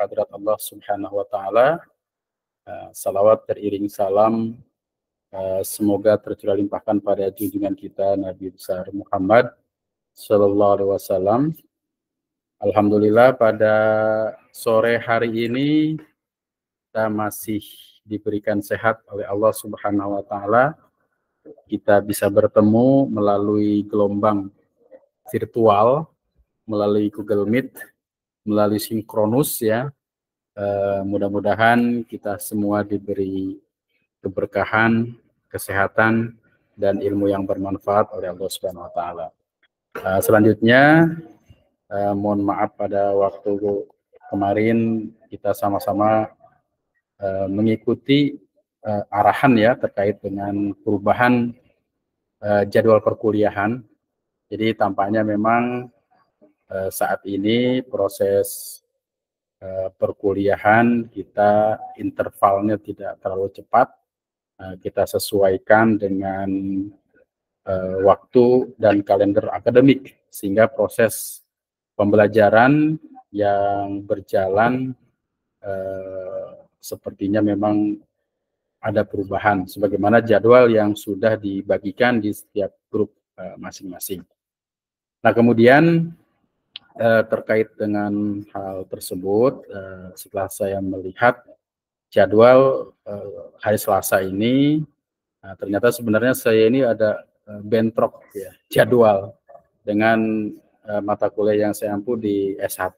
hadrat Allah Subhanahu wa taala. Salawat teriring salam semoga tercurah limpahkan pada junjungan kita Nabi besar Muhammad sallallahu alaihi wasallam. Alhamdulillah pada sore hari ini kita masih diberikan sehat oleh Allah Subhanahu wa taala. Kita bisa bertemu melalui gelombang virtual, melalui Google Meet, melalui sinkronus ya. Mudah-mudahan kita semua diberi keberkahan, kesehatan, dan ilmu yang bermanfaat oleh Allah Subhanahu wa taala. Selanjutnya, mohon maaf pada waktu kemarin kita sama-sama mengikuti arahan ya terkait dengan perubahan jadwal perkuliahan. Jadi tampaknya memang saat ini proses perkuliahan kita intervalnya tidak terlalu cepat, kita sesuaikan dengan waktu dan kalender akademik sehingga proses pembelajaran yang berjalan sepertinya memang ada perubahan sebagaimana jadwal yang sudah dibagikan di setiap grup masing-masing. Nah, kemudian terkait dengan hal tersebut, setelah saya melihat jadwal hari Selasa ini, ternyata sebenarnya saya ini ada bentrok ya, jadwal dengan mata kuliah yang saya ampu di S1.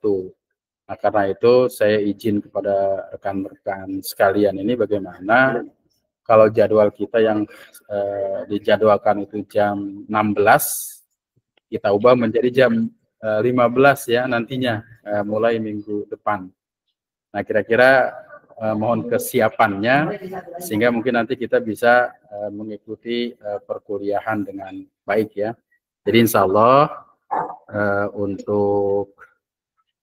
Nah, karena itu saya izin kepada rekan-rekan sekalian ini bagaimana kalau jadwal kita yang dijadwalkan itu jam 16, kita ubah menjadi jam 15 ya nantinya mulai minggu depan. Nah, kira-kira mohon kesiapannya sehingga mungkin nanti kita bisa mengikuti perkuliahan dengan baik ya. Jadi insya Allah untuk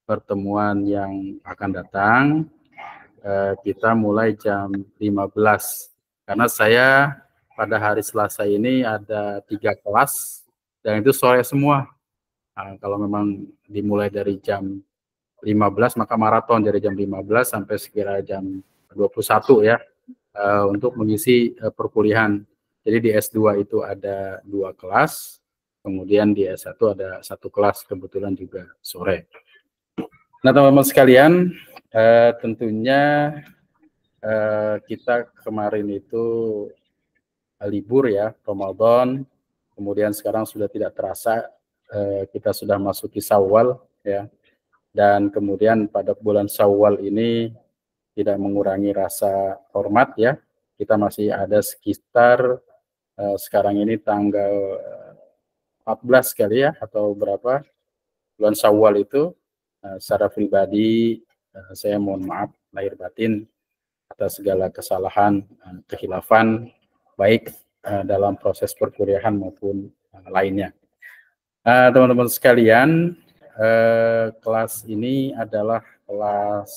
pertemuan yang akan datang kita mulai jam 15 karena saya pada hari Selasa ini ada 3 kelas dan itu sore semua. Nah, kalau memang dimulai dari jam 15 maka maraton dari jam 15 sampai sekira jam 21 ya untuk mengisi perkuliahan. Jadi di S2 itu ada 2 kelas, kemudian di S1 ada 1 kelas kebetulan juga sore. Nah, teman-teman sekalian, tentunya kita kemarin itu libur ya, Ramadan, kemudian sekarang sudah tidak terasa kita sudah masuki Syawal ya, dan kemudian pada bulan Syawal ini tidak mengurangi rasa hormat ya, kita masih ada sekitar sekarang ini tanggal 14 kali ya atau berapa bulan Syawal itu. Secara pribadi saya mohon maaf lahir batin atas segala kesalahan, kekhilafan baik dalam proses perkuliahan maupun lainnya. Teman-teman sekalian, kelas ini adalah kelas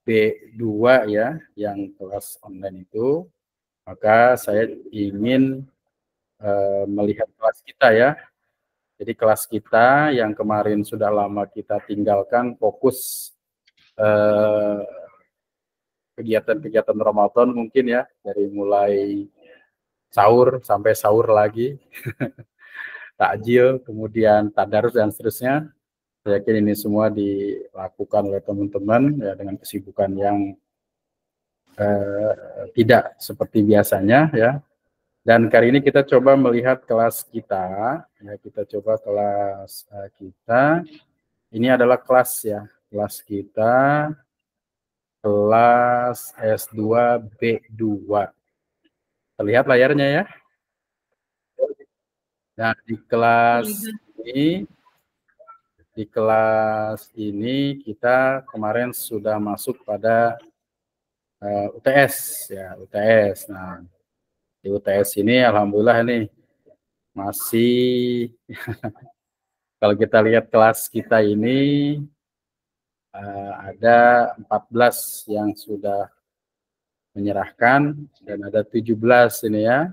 B2 ya, yang kelas online itu. Maka saya ingin melihat kelas kita ya. Jadi kelas kita yang kemarin sudah lama kita tinggalkan fokus kegiatan-kegiatan Ramadan mungkin ya, dari mulai sahur sampai sahur lagi, takjil, kemudian tadarus dan seterusnya. Saya yakin ini semua dilakukan oleh teman-teman ya dengan kesibukan yang tidak seperti biasanya ya. Dan kali ini kita coba melihat kelas kita, ya kita coba kelas kita. Ini adalah kelas ya, kelas kita, kelas S2 B2. Terlihat layarnya ya. Nah, di kelas ini kita kemarin sudah masuk pada UTS ya, UTS. Nah, di UTS ini alhamdulillah ini masih kalau kita lihat kelas kita ini ada 14 yang sudah menyerahkan dan ada 17 ini ya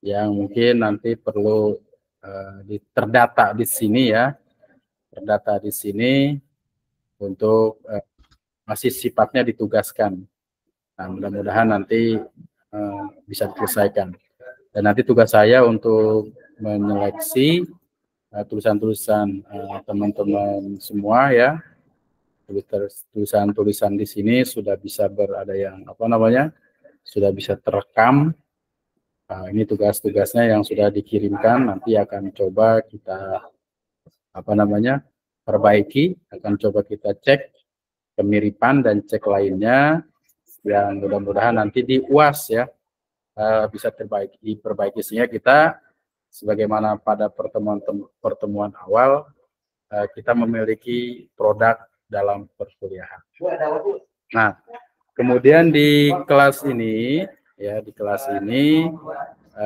yang mungkin nanti perlu terdata di sini ya, terdata di sini untuk masih sifatnya ditugaskan. Nah, mudah-mudahan nanti bisa diselesaikan. Dan nanti tugas saya untuk menyeleksi tulisan-tulisan teman-teman semua ya. Tulisan-tulisan di sini sudah bisa berada yang sudah bisa terekam. Nah, ini tugas-tugasnya yang sudah dikirimkan, nanti akan coba kita perbaiki, akan coba kita cek kemiripan dan cek lainnya yang mudah-mudahan nanti di UAS ya bisa diperbaiki sehingga kita sebagaimana pada pertemuan awal kita memiliki produk dalam perkuliahan. Nah, kemudian di kelas ini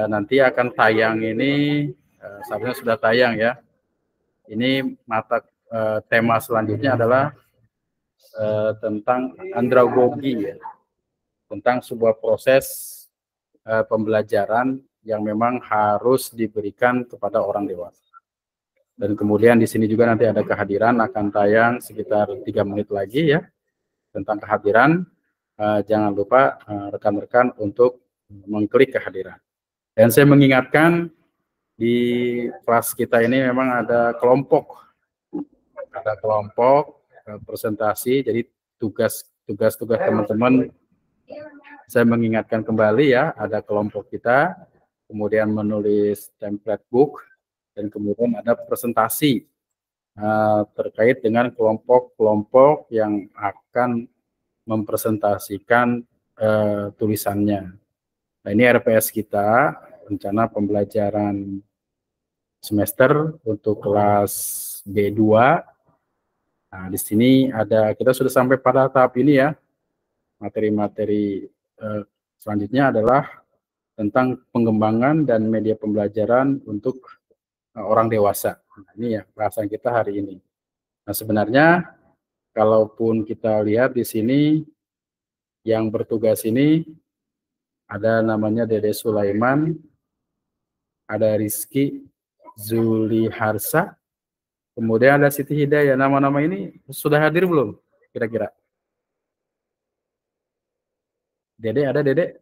nanti akan tayang ini seharusnya sudah tayang ya. Ini tema selanjutnya adalah tentang andragogi ya. Tentang sebuah proses pembelajaran yang memang harus diberikan kepada orang dewasa. Dan kemudian di sini juga nanti ada kehadiran, akan tayang sekitar 3 menit lagi ya, tentang kehadiran. Jangan lupa rekan-rekan untuk mengklik kehadiran. Dan saya mengingatkan di kelas kita ini memang ada kelompok presentasi, jadi tugas teman-teman saya mengingatkan kembali ya, ada kelompok kita, kemudian menulis template book, dan kemudian ada presentasi terkait dengan kelompok-kelompok yang akan mempresentasikan tulisannya. Nah, ini RPS kita, rencana pembelajaran semester untuk kelas B2. Nah, di sini kita sudah sampai pada tahap ini ya. Materi-materi selanjutnya adalah tentang pengembangan dan media pembelajaran untuk orang dewasa. Nah, ini ya bahasan kita hari ini. Nah, sebenarnya kalaupun kita lihat di sini yang bertugas ini ada namanya Dede Sulaiman, ada Rizky Zuliharsa, kemudian ada Siti Hidayah. Nama-nama ini sudah hadir belum kira-kira? Dede ada Dede?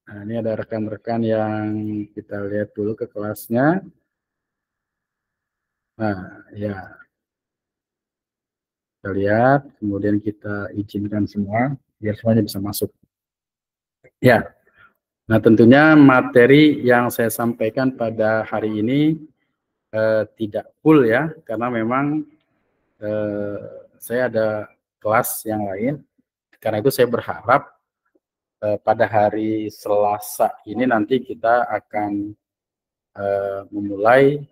Nah, ini ada rekan-rekan yang kita lihat dulu ke kelasnya. Nah, ya. Kita lihat, kemudian kita izinkan semua, biar semuanya bisa masuk. Ya, nah tentunya materi yang saya sampaikan pada hari ini tidak full ya, karena memang saya ada kelas yang lain. Karena itu saya berharap pada hari Selasa ini nanti kita akan memulai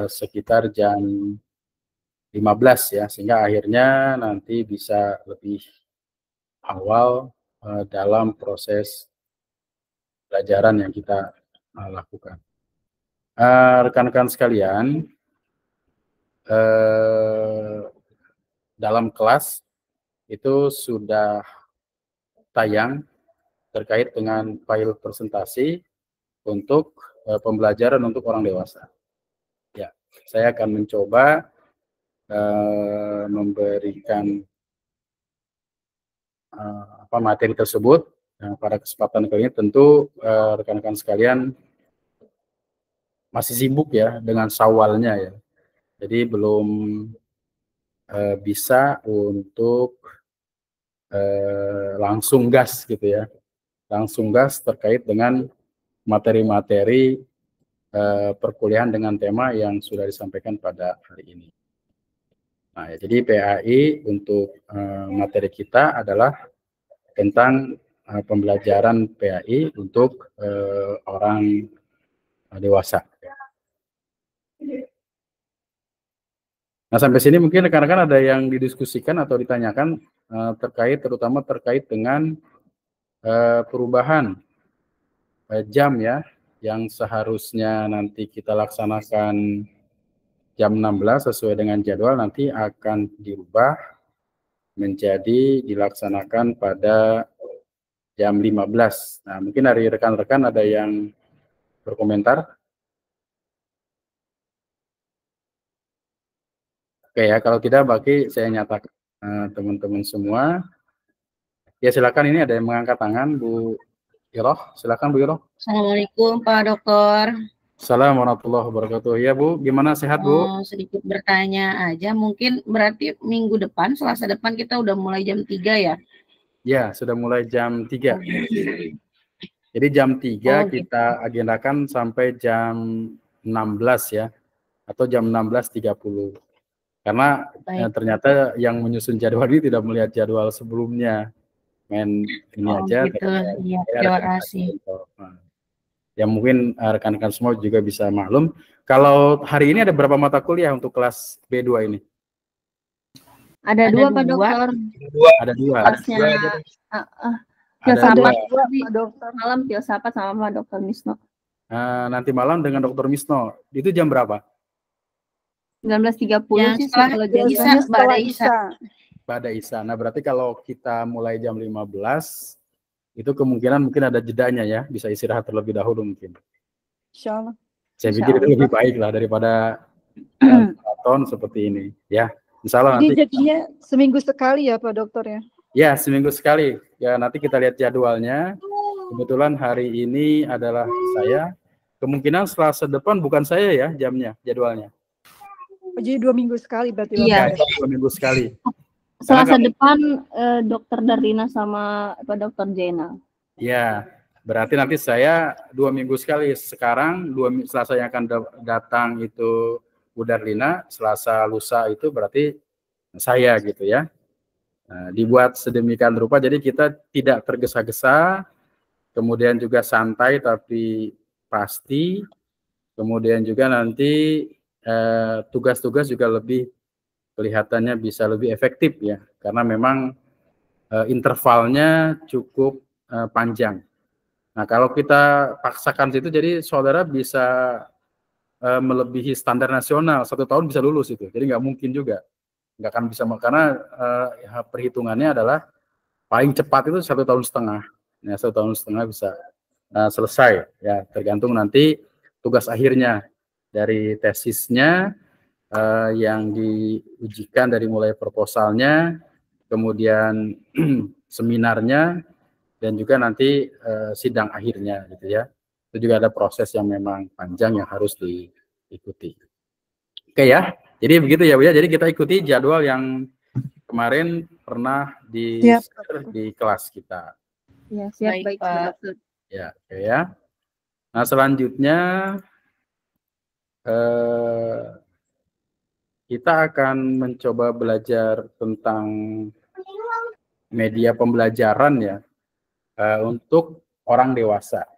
sekitar jam 15 ya, sehingga akhirnya nanti bisa lebih awal dalam proses pelajaran yang kita lakukan. Rekan-rekan sekalian, dalam kelas itu sudah tayang terkait dengan file presentasi untuk pembelajaran untuk orang dewasa. Ya, saya akan mencoba memberikan materi tersebut. Pada kesempatan kali ini tentu rekan-rekan sekalian masih sibuk ya dengan Syawalnya ya. Jadi belum bisa untuk langsung gas gitu ya. Langsung gas terkait dengan materi-materi perkuliahan dengan tema yang sudah disampaikan pada hari ini. Nah, ya, jadi PAI untuk materi kita adalah tentang pembelajaran PAI untuk orang dewasa. Nah, sampai sini mungkin rekan-rekan ada yang didiskusikan atau ditanyakan terutama terkait dengan perubahan jam ya, yang seharusnya nanti kita laksanakan jam 16 sesuai dengan jadwal, nanti akan dirubah menjadi dilaksanakan pada jam 15. Nah, mungkin dari rekan-rekan ada yang berkomentar? Oke ya, kalau tidak bagi saya nyatakan teman-teman semua. Ya silakan, ini ada yang mengangkat tangan, Bu Iroh. Silakan Bu Iroh. Assalamualaikum Pak Dokter. Assalamualaikum warahmatullahi wabarakatuh. Ya Bu, gimana, sehat Bu? Sedikit bertanya aja, mungkin berarti minggu depan, Selasa depan kita udah mulai jam 3 ya? Ya, sudah mulai jam 3. Jadi jam 3 kita agendakan sampai jam 16 ya, atau jam 16.30. Karena ternyata yang menyusun jadwal ini tidak melihat jadwal sebelumnya. Main ini aja. Gitu. Ya, terima kasih. Ya mungkin rekan-rekan semua juga bisa maklum. Kalau hari ini ada berapa mata kuliah untuk kelas B2 ini? Ada dua Pak Dokter. Ada dua. Kelasnya filsafat Pak Dokter. Malam filsafat sama Pak Dokter Misno. Nanti malam dengan Dokter Misno. Itu jam berapa? 19.30 sih kalau setelah Pada Isya. Nah, berarti kalau kita mulai jam 15, itu kemungkinan mungkin ada jedanya ya, bisa istirahat terlebih dahulu mungkin. Insyaallah. Saya pikir itu lebih baik lah daripada maraton seperti ini, ya. Insyaallah nanti. Jadinya seminggu sekali ya Pak Dokter ya? Ya, seminggu sekali. Ya, nanti kita lihat jadwalnya. Kebetulan hari ini adalah saya. Kemungkinan Selasa depan bukan saya ya jamnya, jadwalnya. Jadi 2 minggu sekali berarti. Iya. 2 minggu sekali. Selasa depan Dokter Darlina sama Pak Dokter Jena. Ya, berarti nanti saya 2 minggu sekali. Sekarang Selasa yang akan datang itu Bu Darlina, Selasa lusa itu berarti saya gitu ya. Nah, dibuat sedemikian rupa jadi kita tidak tergesa-gesa, kemudian juga santai tapi pasti, kemudian juga nanti tugas-tugas juga lebih kelihatannya bisa lebih efektif ya, karena memang intervalnya cukup panjang. Nah, kalau kita paksakan situ, jadi saudara bisa melebihi standar nasional, 1 tahun bisa lulus itu. Jadi nggak mungkin juga, nggak akan bisa, karena perhitungannya adalah paling cepat itu 1,5 tahun. Ya, 1,5 tahun bisa selesai. Ya, tergantung nanti tugas akhirnya dari tesisnya yang diujikan dari mulai proposalnya, kemudian seminarnya, dan juga nanti sidang akhirnya gitu ya. Itu juga ada proses yang memang panjang yang harus diikuti. Oke ya, jadi begitu ya Bu ya. Jadi kita ikuti jadwal yang kemarin pernah di kelas kita. Ya, siap. Baik Pak. Ya, oke ya. Nah, selanjutnya kita akan mencoba belajar tentang media pembelajaran ya untuk orang dewasa.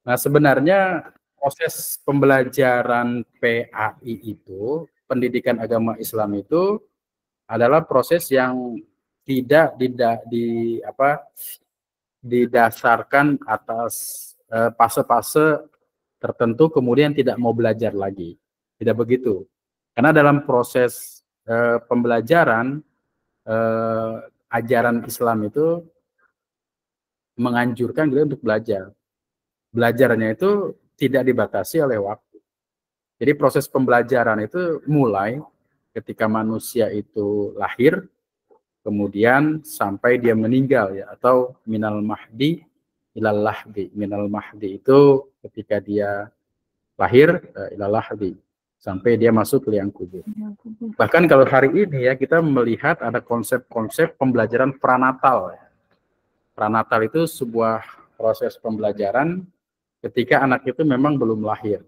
Nah, sebenarnya proses pembelajaran PAI itu, pendidikan agama Islam itu adalah proses yang tidak didasarkan atas fase-fase tertentu kemudian tidak mau belajar lagi. Tidak begitu. Karena dalam proses pembelajaran ajaran Islam itu menganjurkan kita untuk belajar. Belajarnya itu tidak dibatasi oleh waktu. Jadi proses pembelajaran itu mulai ketika manusia itu lahir, kemudian sampai dia meninggal ya, atau minal mahdi ilal lahdi. Minal mahdi itu ketika dia lahir ilal lahdi, sampai dia masuk ke liang kubur. Bahkan kalau hari ini ya, kita melihat ada konsep-konsep pembelajaran pranatal. Pranatal itu sebuah proses pembelajaran ketika anak itu memang belum lahir.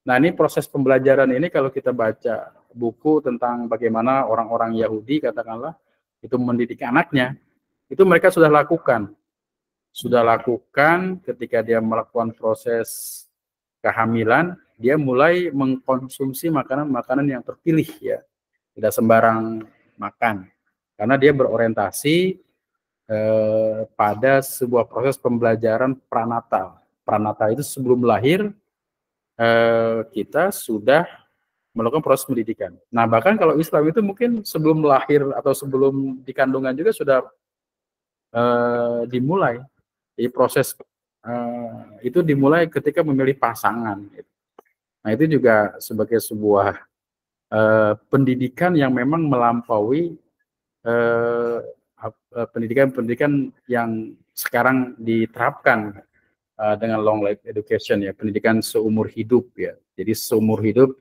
Nah, ini proses pembelajaran ini kalau kita baca buku tentang bagaimana orang-orang Yahudi katakanlah itu mendidik anaknya, itu mereka sudah lakukan. Sudah lakukan ketika dia melakukan proses kehamilan, dia mulai mengkonsumsi makanan-makanan yang terpilih ya. Tidak sembarang makan. Karena dia berorientasi pada sebuah proses pembelajaran pranatal. Pranatal itu sebelum lahir kita sudah melakukan proses pendidikan. Nah, bahkan kalau Islam itu mungkin sebelum lahir atau sebelum di kandungan juga sudah dimulai. Jadi proses itu dimulai ketika memilih pasangan. Nah, itu juga sebagai sebuah pendidikan yang memang melampaui pendidikan-pendidikan yang sekarang diterapkan dengan long life education, ya, pendidikan seumur hidup, ya. Jadi seumur hidup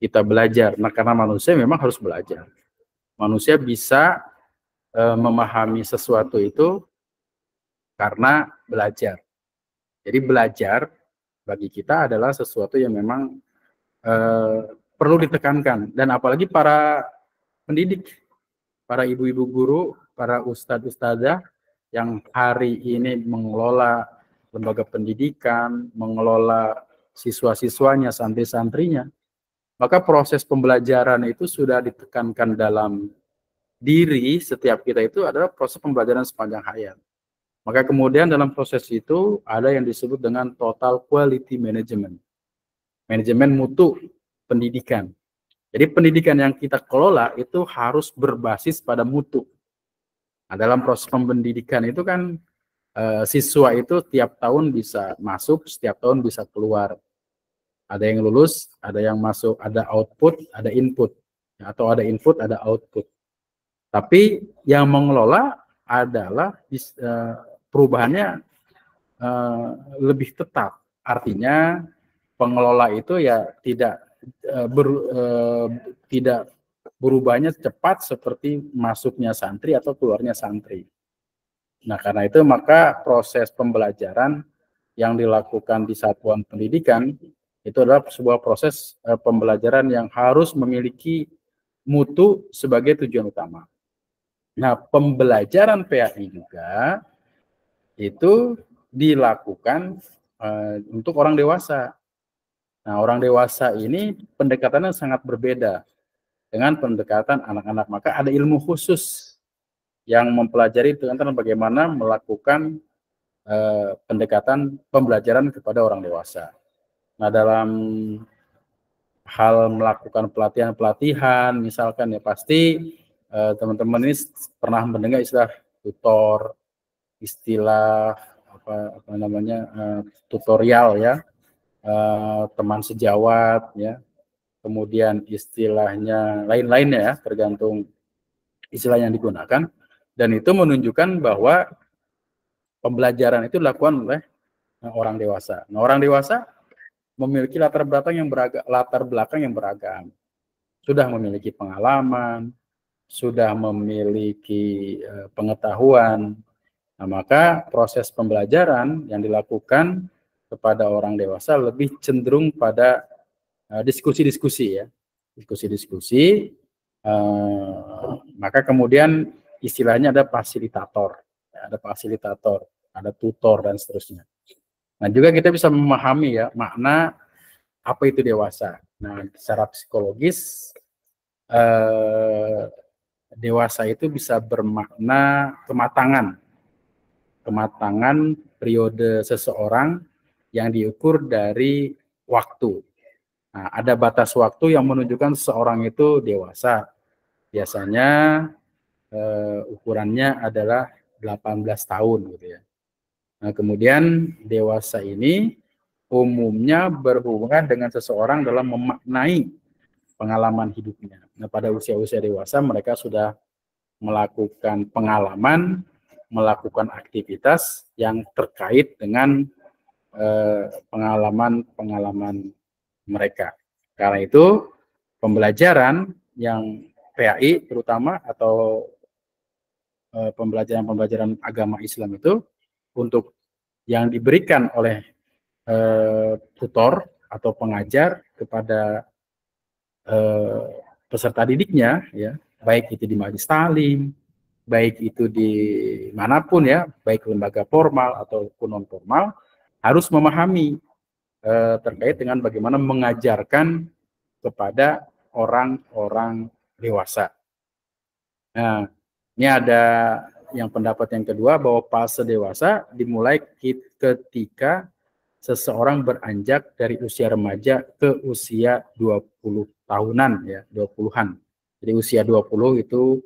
kita belajar. Nah, karena manusia memang harus belajar. Manusia bisa memahami sesuatu itu karena belajar. Jadi belajar bagi kita adalah sesuatu yang memang perlu ditekankan, dan apalagi para pendidik, para ibu-ibu guru, para ustadz-ustadzah yang hari ini mengelola lembaga pendidikan, mengelola siswa-siswanya, santri-santrinya, maka proses pembelajaran itu sudah ditekankan dalam diri setiap kita itu adalah proses pembelajaran sepanjang hayat. Maka kemudian dalam proses itu ada yang disebut dengan total quality management, manajemen mutu pendidikan. Jadi pendidikan yang kita kelola itu harus berbasis pada mutu. Nah, dalam proses pendidikan itu kan siswa itu tiap tahun bisa masuk, setiap tahun bisa keluar. Ada yang lulus, ada yang masuk, ada output, ada input. Atau ada input, ada output. Tapi yang mengelola adalah perubahannya lebih tetap. Artinya pengelola itu ya tidak berubahnya cepat seperti masuknya santri atau keluarnya santri. Nah, karena itu maka proses pembelajaran yang dilakukan di satuan pendidikan itu adalah sebuah proses pembelajaran yang harus memiliki mutu sebagai tujuan utama. Nah, pembelajaran PAI juga itu dilakukan untuk orang dewasa. Nah, orang dewasa ini pendekatannya sangat berbeda dengan pendekatan anak-anak. Maka ada ilmu khusus yang mempelajari tentang bagaimana melakukan pendekatan pembelajaran kepada orang dewasa. Nah, dalam hal melakukan pelatihan-pelatihan, misalkan ya pasti teman-teman ini pernah mendengar istilah tutor, istilah apa namanya tutorial, ya, teman sejawat, ya, kemudian istilahnya lain-lainnya, ya, tergantung istilah yang digunakan, dan itu menunjukkan bahwa pembelajaran itu dilakukan oleh orang dewasa. Nah, orang dewasa memiliki latar belakang yang beragam, sudah memiliki pengalaman, sudah memiliki pengetahuan. Nah, maka proses pembelajaran yang dilakukan kepada orang dewasa lebih cenderung pada diskusi-diskusi, ya, diskusi-diskusi. Maka kemudian istilahnya ada fasilitator, ada tutor dan seterusnya. Nah, juga kita bisa memahami, ya, makna apa itu dewasa. Nah, secara psikologis dewasa itu bisa bermakna kematangan periode seseorang yang diukur dari waktu. Nah, ada batas waktu yang menunjukkan seseorang itu dewasa. Biasanya ukurannya adalah 18 tahun, gitu, ya. Nah, kemudian dewasa ini umumnya berhubungan dengan seseorang dalam memaknai pengalaman hidupnya. Nah, pada usia-usia dewasa mereka sudah melakukan pengalaman, melakukan aktivitas yang terkait dengan pengalaman-pengalaman mereka. Karena itu pembelajaran yang PAI terutama atau pembelajaran agama Islam itu untuk yang diberikan oleh tutor atau pengajar kepada peserta didiknya, ya, baik itu di majelis taklim, baik itu di manapun, ya, baik lembaga formal ataupun non formal, harus memahami terkait dengan bagaimana mengajarkan kepada orang-orang dewasa. Nah, ini ada yang pendapat yang kedua bahwa fase dewasa dimulai ketika seseorang beranjak dari usia remaja ke usia 20 tahunan, ya, 20-an. Jadi usia 20 itu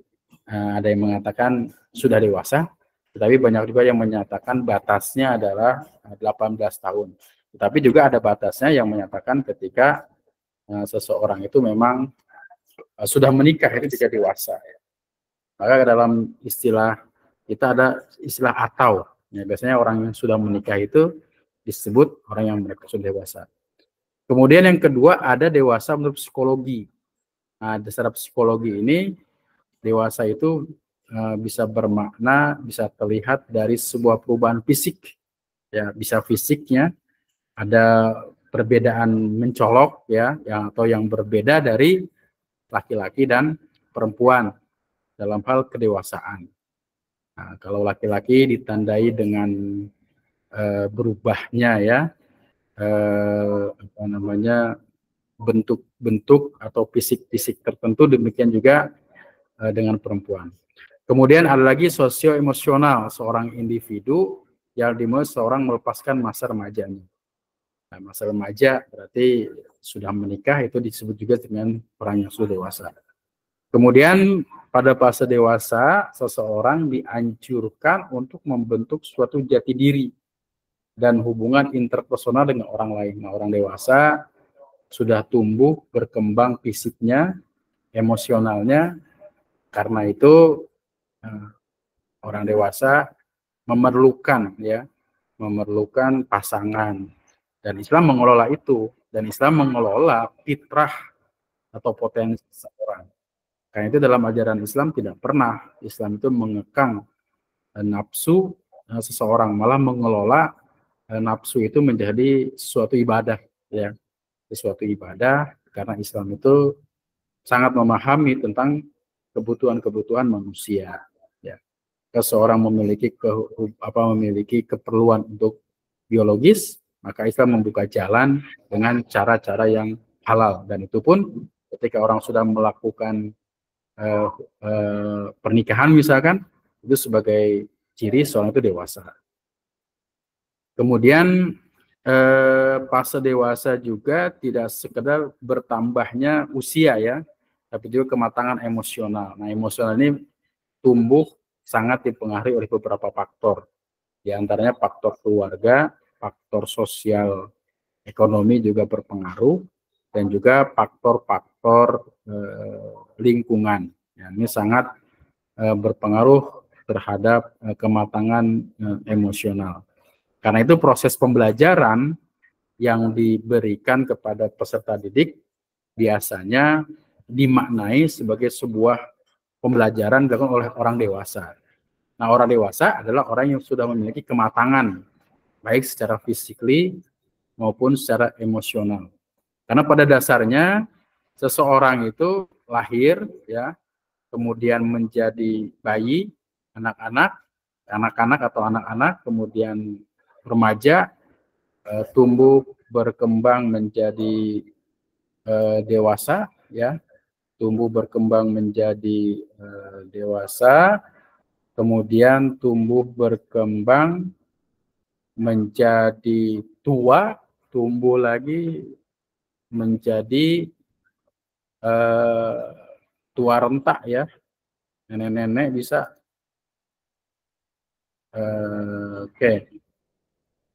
ada yang mengatakan sudah dewasa, tetapi banyak juga yang menyatakan batasnya adalah 18 tahun. Tetapi juga ada batasnya yang menyatakan ketika seseorang itu memang sudah menikah itu jika dewasa. Ya. Maka dalam istilah kita ada istilah atau. Ya, biasanya orang yang sudah menikah itu disebut orang yang mereka sudah dewasa. Kemudian yang kedua ada dewasa menurut psikologi. Nah, secara psikologi ini dewasa itu bisa bermakna, bisa terlihat dari sebuah perubahan fisik. Ya, bisa fisiknya ada perbedaan mencolok ya, atau yang berbeda dari laki-laki dan perempuan dalam hal kedewasaan. Nah, kalau laki-laki ditandai dengan berubahnya ya bentuk-bentuk atau fisik-fisik tertentu, demikian juga dengan perempuan. Kemudian ada lagi sosio-emosional, seorang individu yang dimulai seorang melepaskan masa remajanya. Nah, masa remaja berarti sudah menikah, itu disebut juga dengan orang yang sudah dewasa. Kemudian pada fase dewasa, seseorang dianjurkan untuk membentuk suatu jati diri dan hubungan interpersonal dengan orang lain. Nah, orang dewasa sudah tumbuh, berkembang fisiknya, emosionalnya. Karena itu orang dewasa memerlukan pasangan, dan Islam mengelola itu, dan Islam mengelola fitrah atau potensi seseorang. Karena itu dalam ajaran Islam tidak pernah Islam itu mengekang nafsu seseorang, malah mengelola nafsu itu menjadi suatu ibadah, ya, suatu ibadah, karena Islam itu sangat memahami tentang kebutuhan-kebutuhan manusia. Ya. Seseorang memiliki keperluan untuk biologis, maka Islam membuka jalan dengan cara-cara yang halal, dan itu pun ketika orang sudah melakukan pernikahan misalkan, itu sebagai ciri seorang itu dewasa. Kemudian fase dewasa juga tidak sekedar bertambahnya usia ya, tapi juga kematangan emosional. Nah, emosional ini tumbuh sangat dipengaruhi oleh beberapa faktor. Di antaranya faktor keluarga, faktor sosial, ekonomi juga berpengaruh, dan juga faktor-faktor lingkungan. Ya, ini sangat berpengaruh terhadap kematangan emosional. Karena itu proses pembelajaran yang diberikan kepada peserta didik biasanya dimaknai sebagai sebuah pembelajaran dilakukan oleh orang dewasa. Nah, orang dewasa adalah orang yang sudah memiliki kematangan, baik secara fisikly maupun secara emosional. Karena pada dasarnya seseorang itu lahir, ya, kemudian menjadi bayi, anak-anak atau anak-anak, kemudian remaja, tumbuh berkembang menjadi dewasa, ya, tumbuh berkembang menjadi dewasa, kemudian tumbuh berkembang menjadi tua, tumbuh lagi menjadi tua renta, ya, nenek-nenek bisa. Oke.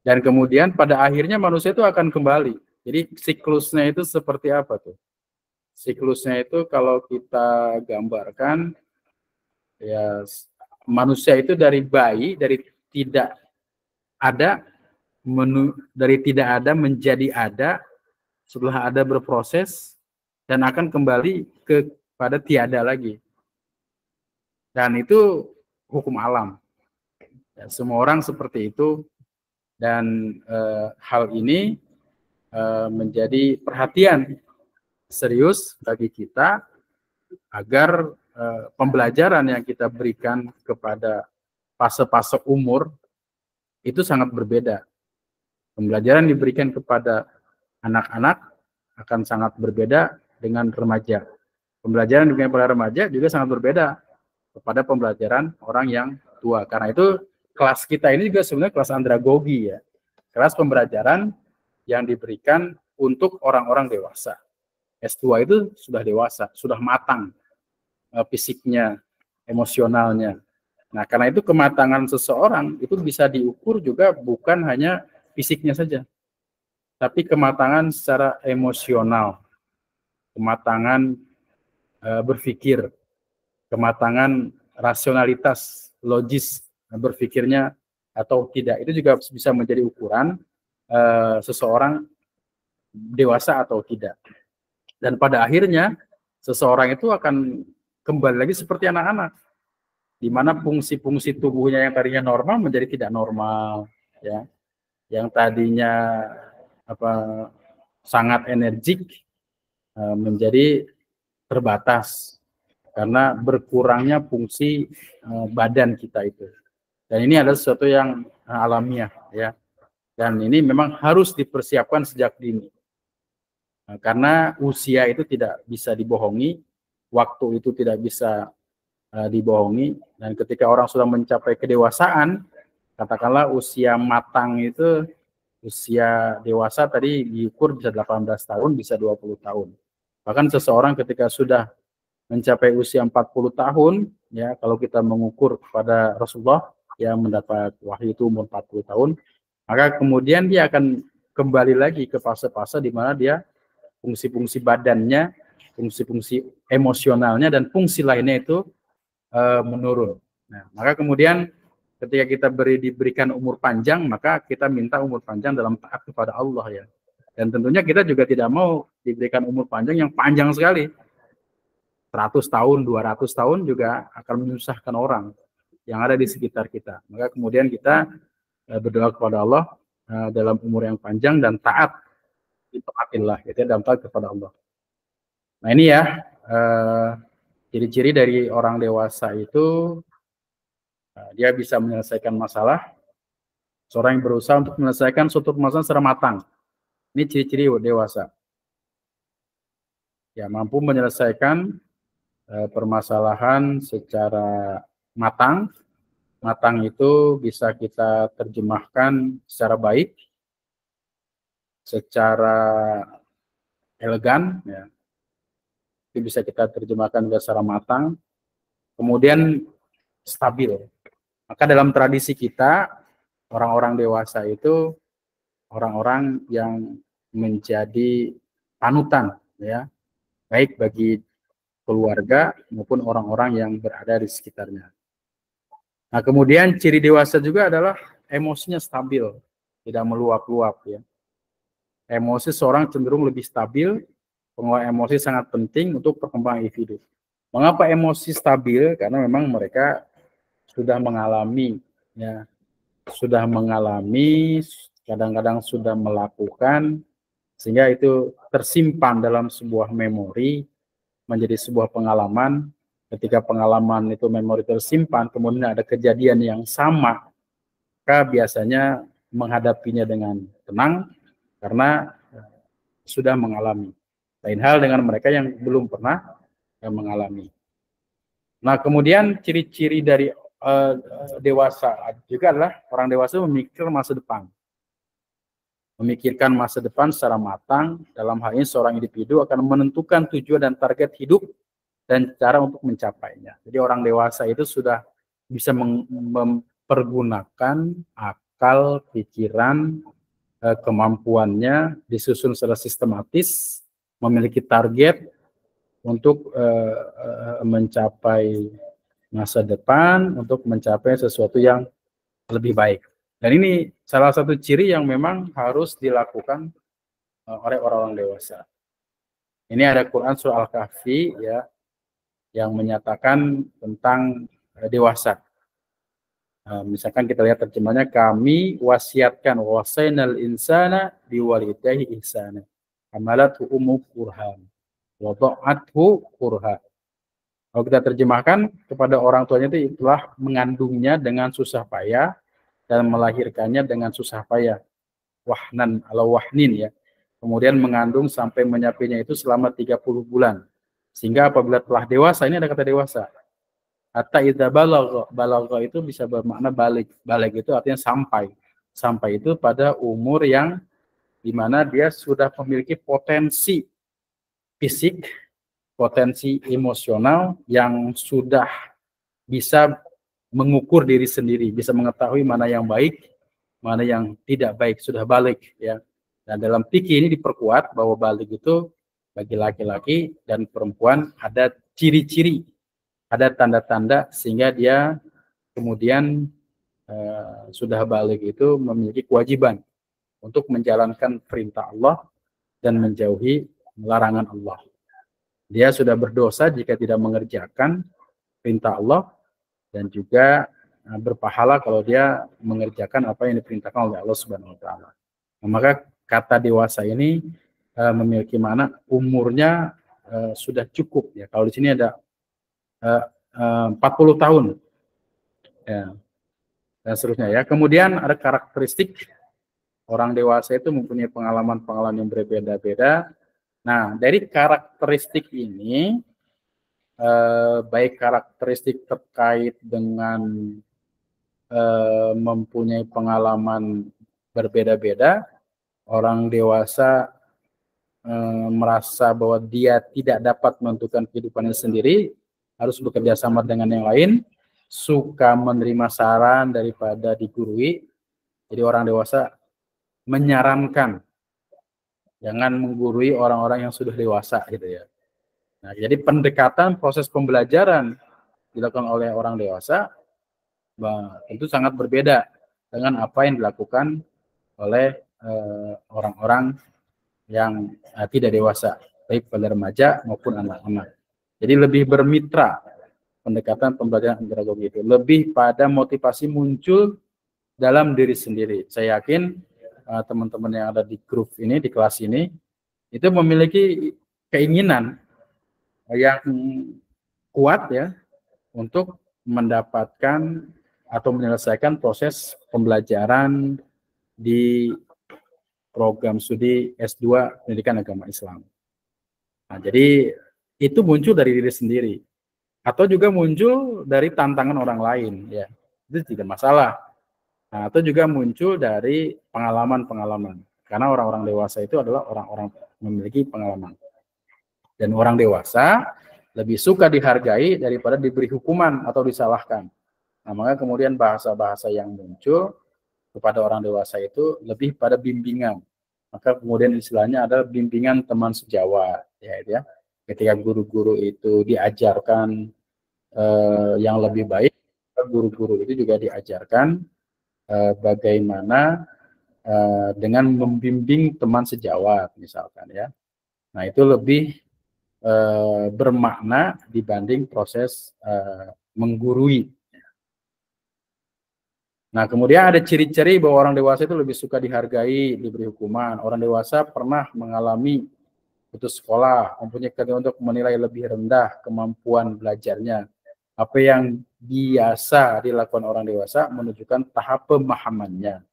Dan kemudian pada akhirnya manusia itu akan kembali. Jadi siklusnya itu seperti apa tuh? Siklusnya itu kalau kita gambarkan, ya, manusia itu dari bayi, dari tidak ada menjadi ada, setelah ada berproses dan akan kembali kepada tiada lagi. Dan itu hukum alam. Ya, semua orang seperti itu. Dan hal ini menjadi perhatian serius bagi kita agar pembelajaran yang kita berikan kepada fase-fase umur itu sangat berbeda. Pembelajaran diberikan kepada anak-anak akan sangat berbeda dengan remaja. Pembelajaran diberikan kepada remaja juga sangat berbeda kepada pembelajaran orang yang tua. Karena itu kelas kita ini juga sebenarnya kelas andragogi, ya. Kelas pembelajaran yang diberikan untuk orang-orang dewasa. S2 itu sudah dewasa, sudah matang fisiknya, emosionalnya. Nah, karena itu kematangan seseorang itu bisa diukur juga bukan hanya fisiknya saja, tapi kematangan secara emosional, kematangan berpikir, kematangan rasionalitas, logis berpikirnya atau tidak, itu juga bisa menjadi ukuran seseorang dewasa atau tidak. Dan pada akhirnya seseorang itu akan kembali lagi seperti anak-anak, di mana fungsi-fungsi tubuhnya yang tadinya normal menjadi tidak normal, ya. Yang tadinya sangat energik menjadi terbatas karena berkurangnya fungsi badan kita itu. Dan ini adalah sesuatu yang alamiah, ya. Dan ini memang harus dipersiapkan sejak dini. Karena usia itu tidak bisa dibohongi, waktu itu tidak bisa dibohongi, dan ketika orang sudah mencapai kedewasaan, katakanlah usia matang itu, usia dewasa tadi diukur bisa 18 tahun, bisa 20 tahun. Bahkan seseorang ketika sudah mencapai usia 40 tahun, ya, kalau kita mengukur kepada Rasulullah yang mendapat wahyu itu umur 40 tahun, maka kemudian dia akan kembali lagi ke fase-fase di mana dia fungsi-fungsi badannya, fungsi-fungsi emosionalnya, dan fungsi lainnya itu menurun. Nah, maka kemudian ketika kita diberikan umur panjang, maka kita minta umur panjang dalam taat kepada Allah, ya. Dan tentunya kita juga tidak mau diberikan umur panjang yang panjang sekali. 100 tahun, 200 tahun juga akan menyusahkan orang yang ada di sekitar kita. Maka kemudian kita berdoa kepada Allah dalam umur yang panjang dan taat, itaatillah, gitu ya, dalam taat kepada Allah. Nah, ini ya ciri-ciri dari orang dewasa itu, dia bisa menyelesaikan masalah. Seorang yang berusaha untuk menyelesaikan suatu permasalahan secara matang. Ini ciri-ciri dewasa. Ya, mampu menyelesaikan permasalahan secara matang. Matang itu bisa kita terjemahkan secara baik, secara elegan, ya. Itu bisa kita terjemahkan juga secara matang. Kemudian stabil. Maka dalam tradisi kita, orang-orang dewasa itu orang-orang yang menjadi panutan, ya, baik bagi keluarga maupun orang-orang yang berada di sekitarnya. Nah, kemudian ciri dewasa juga adalah emosinya stabil, tidak meluap-luap, ya. Emosi seorang cenderung lebih stabil. Pengelolaan emosi sangat penting untuk perkembangan individu. Mengapa emosi stabil? Karena memang mereka sudah mengalami, ya, kadang-kadang sudah melakukan, sehingga itu tersimpan dalam sebuah memori, menjadi sebuah pengalaman. Ketika pengalaman itu, memori tersimpan, kemudian ada kejadian yang sama, maka biasanya menghadapinya dengan tenang karena sudah mengalami. Lain hal dengan mereka yang belum pernah mengalami. Nah, kemudian ciri-ciri dari dewasa juga adalah orang dewasa memikirkan masa depan. Memikirkan masa depan secara matang. Dalam hal ini seorang individu akan menentukan tujuan dan target hidup dan cara untuk mencapainya. Jadi orang dewasa itu sudah bisa mempergunakan akal, pikiran, kemampuannya disusun secara sistematis, memiliki target untuk mencapai masa depan, untuk mencapai sesuatu yang lebih baik. Dan ini salah satu ciri yang memang harus dilakukan oleh orang-orang dewasa. Ini ada Quran surah Al-Kahfi, ya, yang menyatakan tentang dewasa. Misalkan kita lihat terjemahnya, kami wasiatkan wasainal insana biwalidayhi ihsana hamalathu ummu kurhan wa dha'athu kurha. Kalau kita terjemahkan, kepada orang tuanya itu telah mengandungnya dengan susah payah dan melahirkannya dengan susah payah. Wahnan ala wahnin, ya. Kemudian mengandung sampai menyapinya itu selama 30 bulan. Sehingga apabila telah dewasa, ini ada kata dewasa. Hatta idza balagha itu bisa bermakna balik. Balik itu artinya sampai. Sampai itu pada umur yang dimana dia sudah memiliki potensi fisik, potensi emosional yang sudah bisa mengukur diri sendiri, bisa mengetahui mana yang baik, mana yang tidak baik, sudah balik, ya. Dan dalam fikih ini diperkuat bahwa balik itu Bagi laki-laki dan perempuan ada ciri-ciri, ada tanda-tanda sehingga dia kemudian sudah balik itu memiliki kewajiban untuk menjalankan perintah Allah dan menjauhi larangan Allah. Dia sudah berdosa jika tidak mengerjakan perintah Allah dan juga berpahala kalau dia mengerjakan apa yang diperintahkan oleh Allah Subhanahu wa taala. Nah, maka kata dewasa ini memiliki makna umurnya sudah cukup ya. Kalau di sini ada 40 tahun. Ya. Dan seterusnya ya. Kemudian ada karakteristik orang dewasa itu mempunyai pengalaman-pengalaman yang berbeda-beda. Nah, dari karakteristik ini baik karakteristik terkait dengan mempunyai pengalaman berbeda-beda, orang dewasa merasa bahwa dia tidak dapat menentukan kehidupannya sendiri, harus bekerja sama dengan yang lain, suka menerima saran daripada digurui. Jadi orang dewasa menyarankan jangan menggurui orang-orang yang sudah dewasa gitu ya. Nah, jadi pendekatan proses pembelajaran dilakukan oleh orang dewasa tentu sangat berbeda dengan apa yang dilakukan oleh orang-orang yang tidak dewasa, baik pada remaja maupun anak-anak. Jadi lebih bermitra pendekatan pembelajaran andragogi itu, lebih pada motivasi muncul dalam diri sendiri. Saya yakin teman-teman yang ada di grup ini, di kelas ini, itu memiliki keinginan yang kuat ya untuk mendapatkan atau menyelesaikan proses pembelajaran di program studi S2 Pendidikan Agama Islam. Nah, jadi itu muncul dari diri sendiri atau juga muncul dari tantangan orang lain ya. Itu tidak masalah. Nah, atau juga muncul dari pengalaman-pengalaman. Karena orang-orang dewasa itu adalah orang-orang memiliki pengalaman. Dan orang dewasa lebih suka dihargai daripada diberi hukuman atau disalahkan. Nah, maka kemudian bahasa-bahasa yang muncul kepada orang dewasa itu lebih pada bimbingan. Maka kemudian istilahnya adalah bimbingan teman sejawat. Ya. Ketika guru-guru itu diajarkan yang lebih baik, guru-guru itu juga diajarkan bagaimana dengan membimbing teman sejawat misalkan ya. Nah, itu lebih bermakna dibanding proses menggurui. Nah, kemudian ada ciri-ciri bahwa orang dewasa itu lebih suka dihargai, diberi hukuman. Orang dewasa pernah mengalami putus sekolah, mempunyai ketentuan untuk menilai lebih rendah kemampuan belajarnya. Apa yang biasa dilakukan orang dewasa menunjukkan tahap pemahamannya.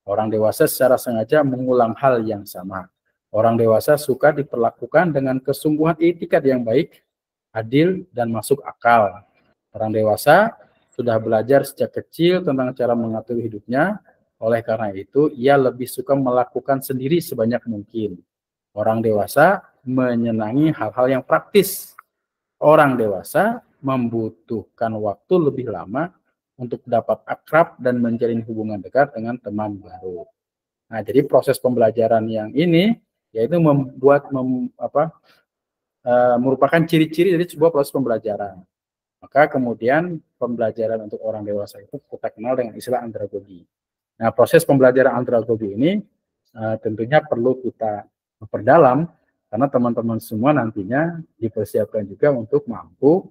Orang dewasa secara sengaja mengulang hal yang sama. Orang dewasa suka diperlakukan dengan kesungguhan etikat yang baik, adil, dan masuk akal. Orang dewasa sudah belajar sejak kecil tentang cara mengatur hidupnya, oleh karena itu ia lebih suka melakukan sendiri sebanyak mungkin. Orang dewasa menyenangi hal-hal yang praktis. Orang dewasa membutuhkan waktu lebih lama untuk dapat akrab dan menjalin hubungan dekat dengan teman baru. Nah, jadi proses pembelajaran yang ini yaitu merupakan ciri-ciri dari sebuah proses pembelajaran. Maka kemudian pembelajaran untuk orang dewasa itu kita kenal dengan istilah andragogi. Nah, proses pembelajaran andragogi ini tentunya perlu kita perdalam karena teman-teman semua nantinya dipersiapkan juga untuk mampu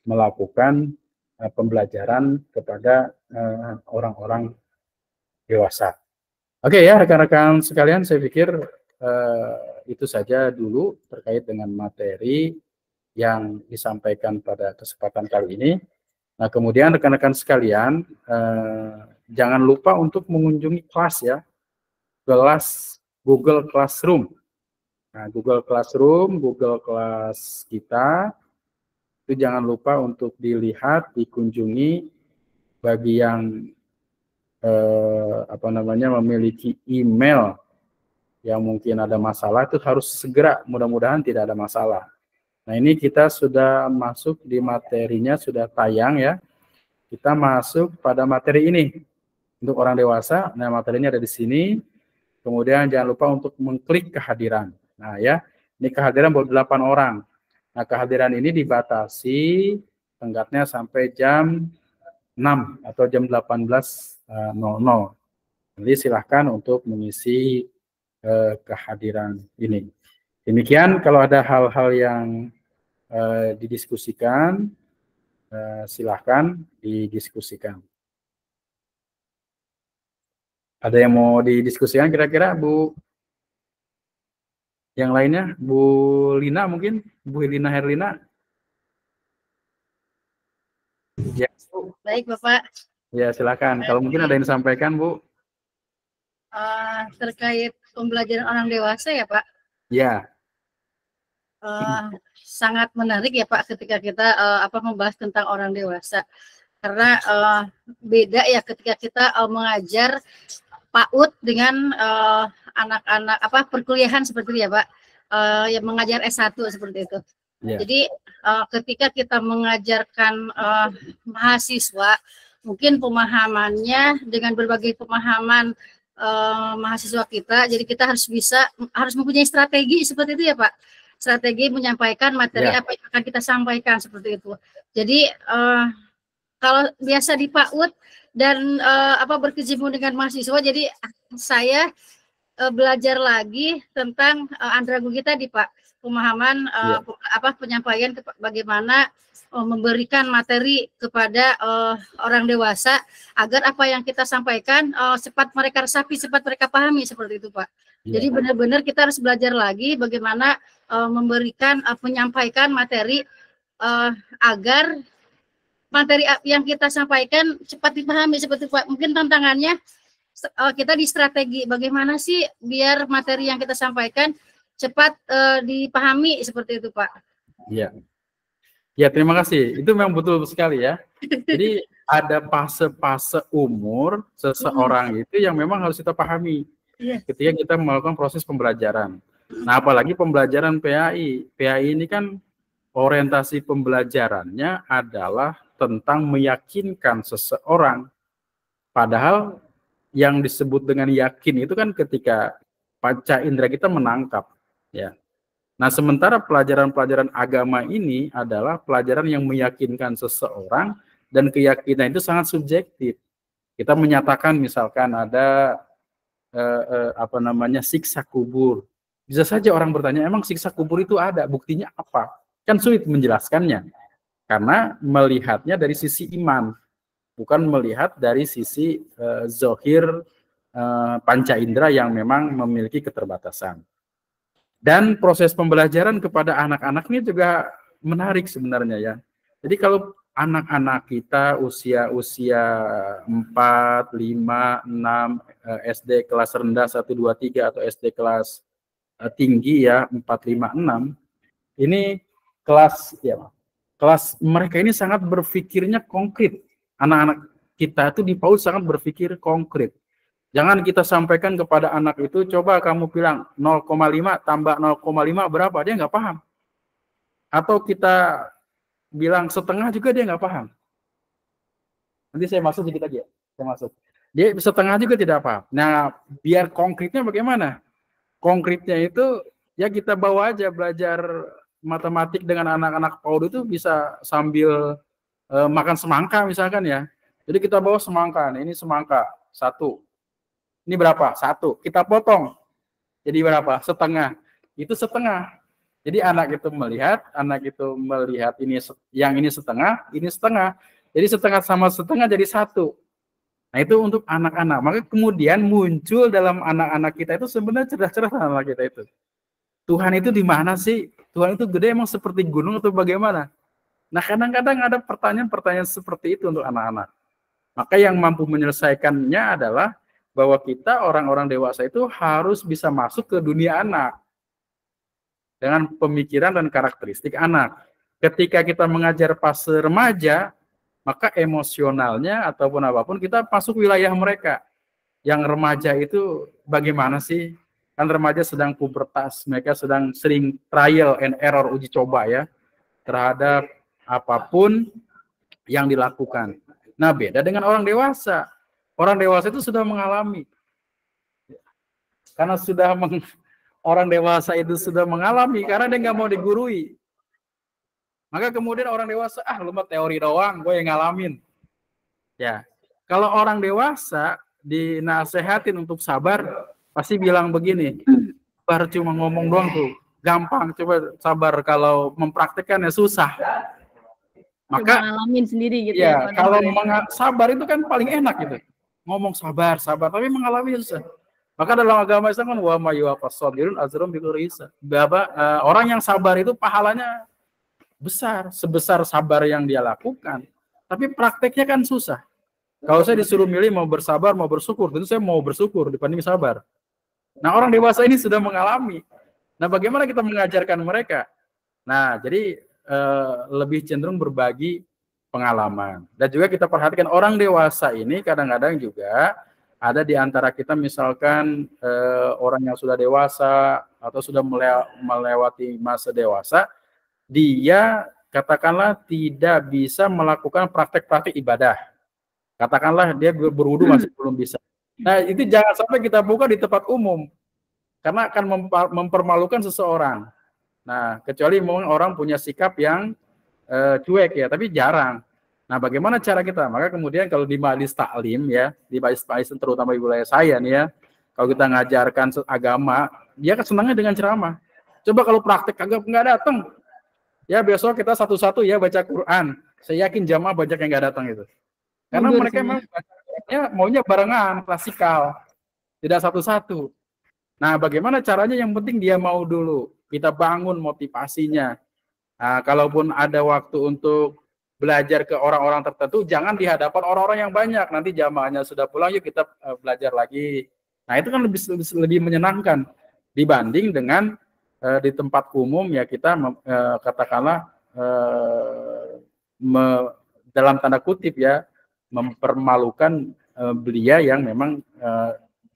melakukan pembelajaran kepada orang-orang dewasa. Oke ya, rekan-rekan sekalian, saya pikir itu saja dulu terkait dengan materi yang disampaikan pada kesempatan kali ini. Nah, kemudian rekan-rekan sekalian, jangan lupa untuk mengunjungi kelas ya, kelas Google Classroom. Nah, Google Classroom, Google Class kita, itu jangan lupa untuk dilihat, dikunjungi bagi yang memiliki email yang mungkin ada masalah, itu harus segera, mudah-mudahan tidak ada masalah. Nah, ini kita sudah masuk di materinya, sudah tayang ya. Kita masuk pada materi ini untuk orang dewasa. Nah, materinya ada di sini. Kemudian jangan lupa untuk mengklik kehadiran. Nah ya, Ini kehadiran baru 8 orang. Nah, kehadiran ini dibatasi tenggatnya sampai jam 6 atau jam 18.00. Jadi silahkan untuk mengisi kehadiran ini. Demikian, kalau ada hal-hal yang didiskusikan, silahkan didiskusikan. Ada yang mau didiskusikan kira-kira, Bu? Yang lainnya, Bu Lina mungkin? Bu Lina Herlina? Ya, Bu. Baik, Bapak. Ya, silakan. Kalau mungkin ada yang disampaikan, Bu. Terkait pembelajaran orang dewasa ya, Pak. Ya. Sangat menarik ya, Pak, ketika kita membahas tentang orang dewasa. Karena beda ya ketika kita mengajar PAUD dengan anak-anak perkuliahan seperti itu ya, Pak. Yang mengajar S1 seperti itu. Ya. Jadi ketika kita mengajarkan mahasiswa, mungkin pemahamannya dengan berbagai pemahaman mahasiswa kita, jadi kita harus mempunyai strategi seperti itu ya, Pak. Strategi menyampaikan materi apa yang akan kita sampaikan seperti itu. Jadi kalau biasa di PAUD dan berkecimpung dengan mahasiswa, jadi saya belajar lagi tentang andragogi tadi, Pak. Pemahaman penyampaian bagaimana memberikan materi kepada orang dewasa agar apa yang kita sampaikan cepat mereka resapi, cepat mereka pahami seperti itu, Pak. Jadi benar-benar kita harus belajar lagi bagaimana memberikan menyampaikan materi agar materi yang kita sampaikan cepat dipahami seperti itu, Pak. Mungkin tantangannya kita di strategi bagaimana sih biar materi yang kita sampaikan cepat dipahami seperti itu, Pak. Iya. Ya, terima kasih. Itu memang betul sekali ya. Jadi ada fase-fase umur seseorang itu yang memang harus kita pahami ketika kita melakukan proses pembelajaran. Nah, apalagi pembelajaran PAI. PAI ini kan orientasi pembelajarannya adalah tentang meyakinkan seseorang. Padahal yang disebut dengan yakin itu kan ketika panca indera kita menangkap, ya. Nah, sementara pelajaran-pelajaran agama ini adalah pelajaran yang meyakinkan seseorang dan keyakinan itu sangat subjektif. Kita menyatakan misalkan ada siksa kubur. Bisa saja orang bertanya, emang siksa kubur itu ada, buktinya apa? Kan sulit menjelaskannya. Karena melihatnya dari sisi iman, bukan melihat dari sisi zohir panca indera yang memang memiliki keterbatasan. Dan proses pembelajaran kepada anak-anak ini juga menarik sebenarnya ya. Jadi kalau anak-anak kita usia 4, 5, 6, SD kelas rendah 1, 2, 3 atau SD kelas tinggi ya 4, 5, 6, ini kelas mereka ini sangat berpikirnya konkret. Anak-anak kita itu di PAUD sangat berpikir konkret. Jangan kita sampaikan kepada anak itu, coba kamu bilang 0,5 tambah 0,5 berapa, dia nggak paham. Atau kita bilang setengah juga dia nggak paham. Nanti saya masuk sedikit lagi ya, saya masuk. Dia setengah juga tidak paham. Nah, biar konkretnya bagaimana? Konkretnya itu ya kita bawa aja belajar matematik dengan anak-anak PAUD itu bisa sambil makan semangka misalkan ya. Jadi kita bawa semangka, ini semangka 1. Ini berapa? 1. Kita potong. Jadi berapa? Setengah. Itu setengah. Jadi anak itu melihat ini yang ini setengah, ini setengah. Jadi setengah sama setengah jadi 1. Nah, itu untuk anak-anak. Maka kemudian muncul dalam anak-anak kita itu sebenarnya cerdas-cerdas anak kita itu. Tuhan itu di mana sih? Tuhan itu gede emang seperti gunung atau bagaimana? Nah, kadang-kadang ada pertanyaan-pertanyaan seperti itu untuk anak-anak. Maka yang mampu menyelesaikannya adalah bahwa kita orang-orang dewasa itu harus bisa masuk ke dunia anak dengan pemikiran dan karakteristik anak. Ketika kita mengajar fase remaja, maka emosionalnya ataupun apapun kita masuk wilayah mereka. Yang remaja itu bagaimana sih? Kan remaja sedang pubertas, mereka sedang sering trial and error, uji coba ya, terhadap apapun yang dilakukan. Nah, beda dengan orang dewasa. Orang dewasa itu sudah mengalami. Karena sudah orang dewasa itu sudah mengalami karena dia nggak mau digurui. Maka kemudian orang dewasa, lu mah teori doang, gue yang ngalamin. Ya, kalau orang dewasa dinasehatin untuk sabar, pasti bilang begini, sabar cuma ngomong doang tuh, gampang, coba sabar, kalau mempraktikkannya susah. Maka ngalamin sendiri gitu ya, kalau ya. sabar itu kan paling enak gitu. Ngomong sabar, tapi mengalami susah. Maka dalam agama Islam kan wa may yuwaffas-sabirun ajrun bighairi hisab. Orang yang sabar itu pahalanya besar, sebesar sabar yang dia lakukan. Tapi prakteknya kan susah. Kalau saya disuruh milih mau bersabar, mau bersyukur, tentu saya mau bersyukur dibanding sabar. Nah, orang dewasa ini sudah mengalami. Nah, bagaimana kita mengajarkan mereka? Nah, jadi lebih cenderung berbagi pengalaman. Dan juga kita perhatikan orang dewasa ini kadang-kadang juga ada di antara kita misalkan orang yang sudah dewasa atau sudah melewati masa dewasa, dia katakanlah tidak bisa melakukan praktek-praktek ibadah. Katakanlah dia berwudu masih belum bisa. Nah, itu jangan sampai kita buka di tempat umum. Karena akan mempermalukan seseorang. Nah, kecuali memang orang punya sikap yang cuek ya, tapi jarang. Nah, bagaimana cara kita? Maka kemudian kalau di majelis taklim ya, di majelis terutama di wilayah saya nih ya, kalau kita ngajarkan agama, dia senangnya dengan ceramah. Coba kalau praktek agak nggak datang, ya besok kita satu-satu ya baca Quran. Saya yakin jamaah banyak yang nggak datang itu. Karena mereka memang maunya barengan, klasikal, tidak satu-satu. Nah, bagaimana caranya? Yang penting dia mau dulu. Kita bangun motivasinya. Nah, kalaupun ada waktu untuk belajar ke orang-orang tertentu, jangan di hadapan orang-orang yang banyak. Nanti jamaahnya sudah pulang, yuk kita belajar lagi. Nah, itu kan lebih menyenangkan dibanding dengan di tempat umum ya kita katakanlah dalam tanda kutip ya mempermalukan belia yang memang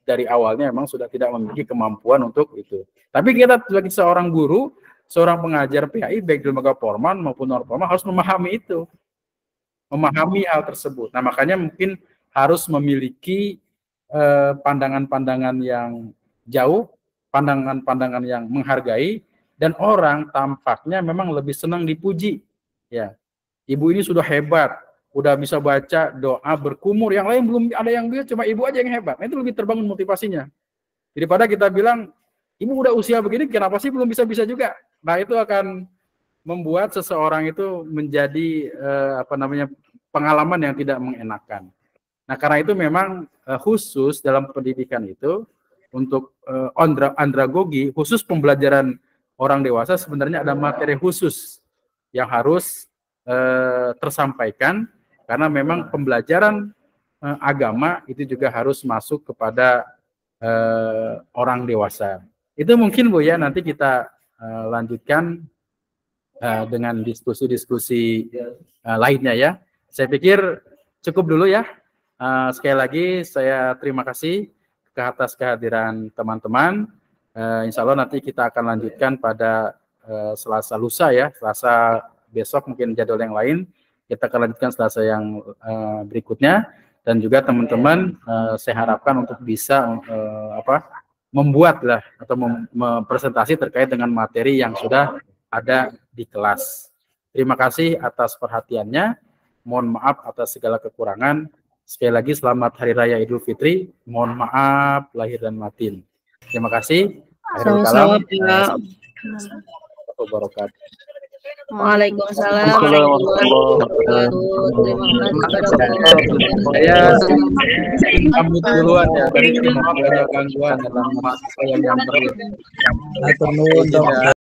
dari awalnya memang sudah tidak memiliki kemampuan untuk itu. Tapi kita sebagai seorang guru, seorang pengajar PAI baik di lembaga formal maupun non formal harus memahami itu. Memahami hal tersebut. Nah, makanya mungkin harus memiliki pandangan-pandangan yang jauh, pandangan-pandangan yang menghargai, dan orang tampaknya memang lebih senang dipuji. Ya, ibu ini sudah hebat, udah bisa baca doa berkumur, yang lain belum ada yang bisa, cuma ibu aja yang hebat. Nah, itu lebih terbangun motivasinya. Daripada kita bilang, ibu udah usia begini, kenapa sih belum bisa-bisa juga? Nah, itu akan membuat seseorang itu menjadi pengalaman yang tidak mengenakan. Nah, karena itu memang khusus dalam pendidikan itu untuk andragogi, khusus pembelajaran orang dewasa sebenarnya ada materi khusus yang harus tersampaikan. Karena memang pembelajaran agama itu juga harus masuk kepada orang dewasa. Itu mungkin Bu ya, nanti kita lanjutkan dengan diskusi-diskusi lainnya ya. Saya pikir cukup dulu ya. Sekali lagi saya terima kasih atas kehadiran teman-teman. Insya Allah nanti kita akan lanjutkan pada Selasa lusa ya. Selasa besok mungkin jadwal yang lain. Kita akan lanjutkan Selasa yang berikutnya, dan juga teman-teman saya harapkan untuk bisa membuat lah atau mempresentasi terkait dengan materi yang sudah ada di kelas. Terima kasih atas perhatiannya. Mohon maaf atas segala kekurangan. Sekali lagi selamat Hari Raya Idul Fitri. Mohon maaf lahir dan batin. Terima kasih. Sama-sama, Pak. Wabarakatuh. Waalaikumsalam warahmatullahi wabarakatuh. Saya pamit duluan ya. Tadi maaf ada gangguan dalam mahasiswa yang nyamperin.